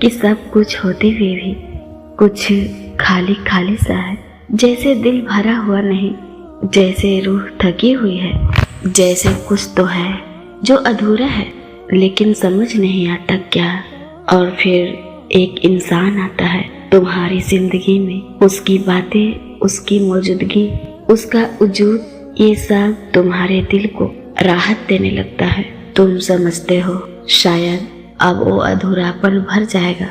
کہ سب کچھ ہوتے ہوئے بھی کچھ خالی خالی سا ہے، جیسے دل بھرا ہوا نہیں، جیسے روح تھکی ہوئی ہے، جیسے کچھ تو ہے جو ادھورا ہے لیکن سمجھ نہیں آتا کیا۔ اور پھر ایک انسان آتا ہے تمہاری زندگی میں، اس کی باتیں، اس کی موجودگی، اس کا وجود، یہ سب تمہارے دل کو راحت دینے لگتا ہے۔ تم سمجھتے ہو شاید اب وہ ادھوراپن بھر جائے گا،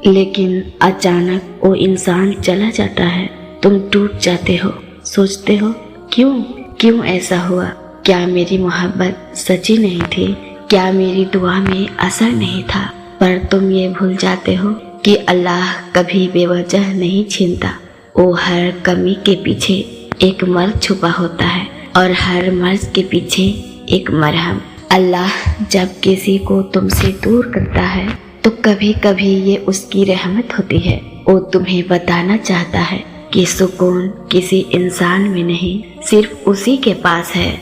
لیکن اچانک وہ انسان چلا جاتا ہے، تم ٹوٹ جاتے ہو، سوچتے ہو کیوں ایسا ہوا؟ کیا میری محبت سچی نہیں تھی؟ کیا میری دعا میں اثر نہیں تھا؟ پر تم یہ بھول جاتے ہو کہ اللہ کبھی بے وجہ نہیں چھینتا، وہ ہر کمی کے پیچھے ایک مرض چھپا ہوتا ہے، اور ہر مرض کے پیچھے ایک مرہم۔ اللہ جب کسی کو تم سے دور کرتا ہے تو کبھی کبھی یہ اس کی رحمت ہوتی ہے، وہ تمہیں بتانا چاہتا ہے کہ سکون کسی انسان میں نہیں، صرف اسی کے پاس ہے۔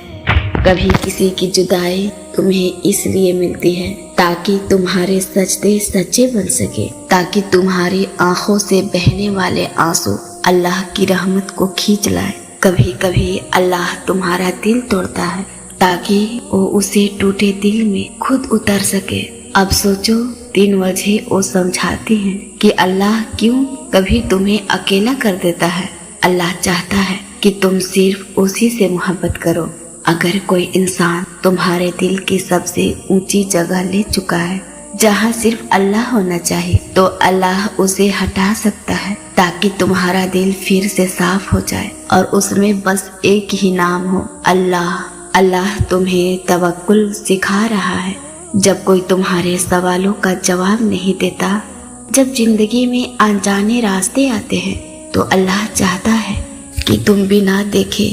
کبھی کسی کی جدائی تمہیں اس لیے ملتی ہے تاکہ تمہارے سجدے سچے بن سکے، تاکہ تمہاری آنکھوں سے بہنے والے آنسو اللہ کی رحمت کو کھینچ لائے۔ کبھی کبھی اللہ تمہارا دل توڑتا ہے تاکہ وہ اسے ٹوٹے دل میں خود اتر سکے۔ اب سوچو، 3 وجہ وہ سمجھاتی ہیں کہ اللہ کیوں کبھی تمہیں اکیلا کر دیتا ہے۔ اللہ چاہتا ہے کہ تم صرف اسی سے محبت کرو۔ اگر کوئی انسان تمہارے دل کی سب سے اونچی جگہ لے چکا ہے، جہاں صرف اللہ ہونا چاہیے، تو اللہ اسے ہٹا سکتا ہے تاکہ تمہارا دل پھر سے صاف ہو جائے اور اس میں بس ایک ہی نام ہو، اللہ۔ اللہ تمہیں توکل سکھا رہا ہے۔ جب کوئی تمہارے سوالوں کا جواب نہیں دیتا، جب زندگی میں انجانے راستے آتے ہیں، تو اللہ چاہتا ہے کہ تم بنا دیکھے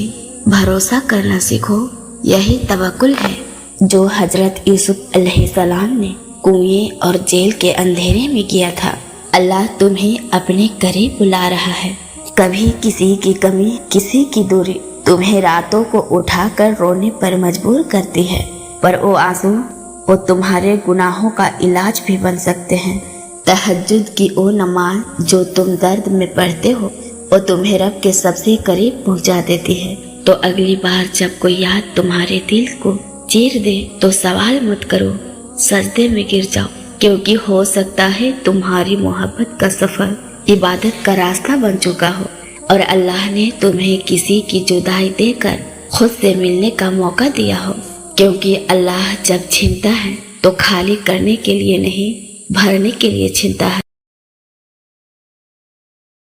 بھروسہ کرنا سیکھو۔ یہی توکل ہے جو حضرت یوسف علیہ السلام نے کنویں اور جیل کے اندھیرے میں کیا تھا۔ اللہ تمہیں اپنے قریب بلا رہا ہے۔ کبھی کسی کی کمی، کسی کی دوری تمہیں راتوں کو اٹھا کر رونے پر مجبور کرتی ہے، پر وہ آنسو وہ تمہارے گناہوں کا علاج بھی بن سکتے ہیں۔ تہجد کی وہ نماز جو تم درد میں پڑھتے ہو، وہ تمہیں رب کے سب سے قریب پہنچا دیتی ہے۔ تو اگلی بار جب کوئی یاد تمہارے دل کو چیر دے تو سوال مت کرو، سجدے میں گر جاؤ، کیونکہ ہو سکتا ہے تمہاری محبت کا سفر عبادت کا راستہ بن چکا ہو، اور اللہ نے تمہیں کسی کی جدائی دے کر خود سے ملنے کا موقع دیا ہو، کیونکہ اللہ جب چھینتا ہے تو خالی کرنے کے لیے نہیں، بھرنے کے لیے چھینتا ہے۔